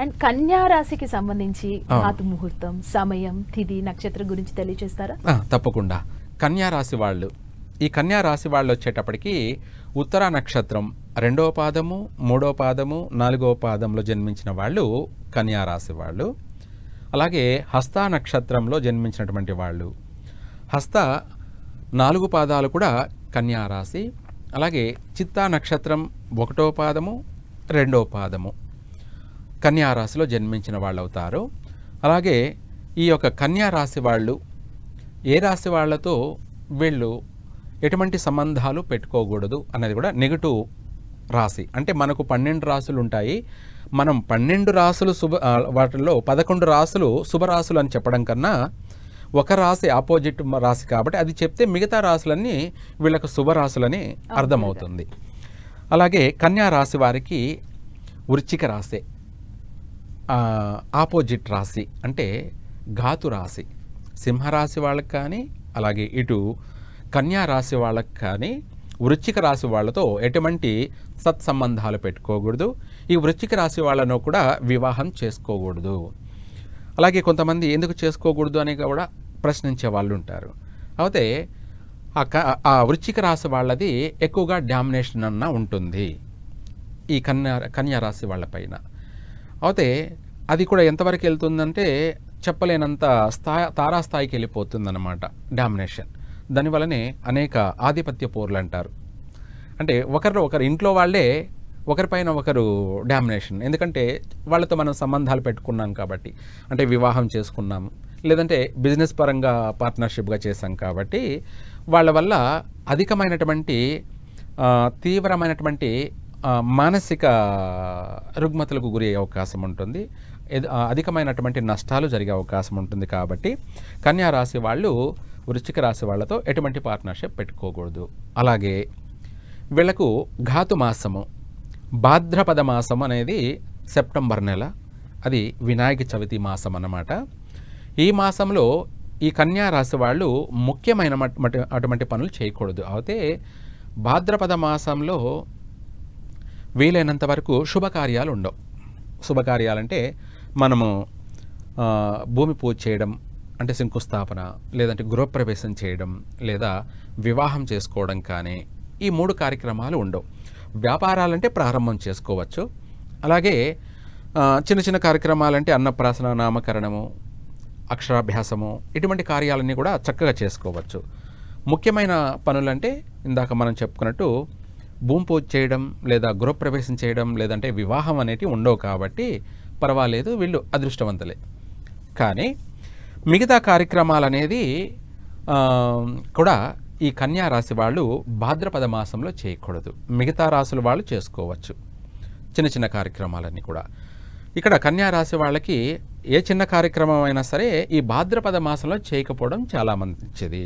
And కన్యా రాశికి సంబంధించి ధాతు ముహూర్తం, సమయం, తిథి, నక్షత్రం గురించి తెలియజేస్తారా? తప్పకుండా. కన్యా రాశి వాళ్ళు, ఈ కన్యా రాశి వాళ్ళు వచ్చేటప్పటికి ఉత్తర నక్షత్రం 2వ పాదము, 3వ పాదము, 4వ పాదంలో జన్మించిన వాళ్ళు కన్యా రాశి వాళ్ళు. అలాగే హస్త నక్షత్రంలో జన్మించినటువంటి వాళ్ళు, హస్త 4 పాదాలు కూడా కన్యా రాశి. అలాగే చిత్తా నక్షత్రం 1వ పాదము, 2వ పాదము కన్యా రాశిలో జన్మించిన వాళ్ళు అవుతారు. అలాగే ఈ యొక్క కన్యా రాశి వాళ్ళు ఏ రాశి వాళ్ళతో వీళ్ళు ఎటువంటి సంబంధాలు పెట్టుకోకూడదు అనేది కూడా నెగటివ్ రాశి. అంటే మనకు 12 రాశులు ఉంటాయి. మనం 12 రాశులు వాటిల్లో 11 రాశులు శుభరాశులు అని చెప్పడం కన్నా ఒక రాశి ఆపోజిట్ రాశి కాబట్టి అది చెప్తే మిగతా రాశులన్నీ వీళ్ళకు శుభరాశులని అర్థమవుతుంది. అలాగే కన్యా రాశి వారికి వృశ్చిక రాశి ఆపోజిట్ రాశి అంటే ఘాతు రాశి. సింహరాశి వాళ్ళకి కానీ అలాగే ఇటు కన్యా రాశి వాళ్ళకి కానీ వృశ్చిక రాశి వాళ్ళతో ఎటువంటి సత్సంబంధాలు పెట్టుకోకూడదు. ఈ వృశ్చిక రాశి వాళ్ళను కూడా వివాహం చేసుకోకూడదు. అలాగే కొంతమంది ఎందుకు చేసుకోకూడదు అని కూడా ప్రశ్నించే వాళ్ళు ఉంటారు. అయితే ఆ వృశ్చిక రాశి వాళ్ళది ఎక్కువగా డామినేషన్ అన్న ఉంటుంది ఈ కన్యా రాశి వాళ్ళపైన. అయితే అది కూడా ఎంతవరకు వెళ్తుందంటే చెప్పలేనంత తారాస్థాయికి వెళ్ళిపోతుందన్నమాట డామినేషన్. దానివల్లనే అనేక ఆధిపత్య పోర్లు అంటారు. అంటే ఒకరు ఇంట్లో వాళ్ళే ఒకరిపైన ఒకరు డామినేషన్. ఎందుకంటే వాళ్ళతో మనం సంబంధాలు పెట్టుకున్నాం కాబట్టి, అంటే వివాహం చేసుకున్నాం లేదంటే బిజినెస్ పరంగా పార్ట్నర్షిప్గా చేశాం కాబట్టి వాళ్ళ వల్ల అధికమైనటువంటి తీవ్రమైనటువంటి మానసిక రుగ్మతలకు గురి అయ్యే అవకాశం ఉంటుంది. అధికమైనటువంటి నష్టాలు జరిగే అవకాశం ఉంటుంది. కాబట్టి కన్యా రాశి వాళ్ళు వృశ్చిక రాశి వాళ్ళతో ఎటువంటి పార్ట్నర్షిప్ పెట్టుకోకూడదు. అలాగే వీళ్లకు ఘాతు మాసము, భాద్రపద మాసం అనేది సెప్టెంబర్ నెల, అది వినాయక చవితి మాసం అన్నమాట. ఈ మాసంలో ఈ కన్యా రాశి వాళ్ళు ముఖ్యమైన అటువంటి పనులు చేయకూడదు. అయితే భాద్రపద మాసంలో వీలైనంత వరకు శుభకార్యాలు ఉండవు. శుభకార్యాలంటే మనము భూమి పూజ చేయడం అంటే శంకుస్థాపన, లేదంటే గృహప్రవేశం చేయడం, లేదా వివాహం చేసుకోవడం కానీ ఈ 3 కార్యక్రమాలు ఉండవు. వ్యాపారాలంటే ప్రారంభం చేసుకోవచ్చు. అలాగే చిన్న చిన్న కార్యక్రమాలంటే అన్నప్రాసన, నామకరణము, అక్షరాభ్యాసము, ఇటువంటి కార్యాలన్నీ కూడా చక్కగా చేసుకోవచ్చు. ముఖ్యమైన పనులంటే ఇందాక మనం చెప్పుకున్నట్టు భూమి పూజ చేయడం, లేదా గృహప్రవేశం చేయడం, లేదంటే వివాహం అనేటివి ఉండవు. కాబట్టి పర్వాలేదు, వీళ్ళు అదృష్టవంతులే. కానీ మిగతా కార్యక్రమాలు అనేది కూడా ఈ కన్యా రాశి వాళ్ళు భాద్రపద మాసంలో చేయకూడదు. మిగతా రాశుల వాళ్ళు చేసుకోవచ్చు చిన్న చిన్న కార్యక్రమాలన్నీ కూడా. ఇక్కడ కన్యా రాశి వాళ్ళకి ఏ చిన్న కార్యక్రమం అయినా సరే ఈ భాద్రపద మాసంలో చేయకపోవడం చాలా మంచిది.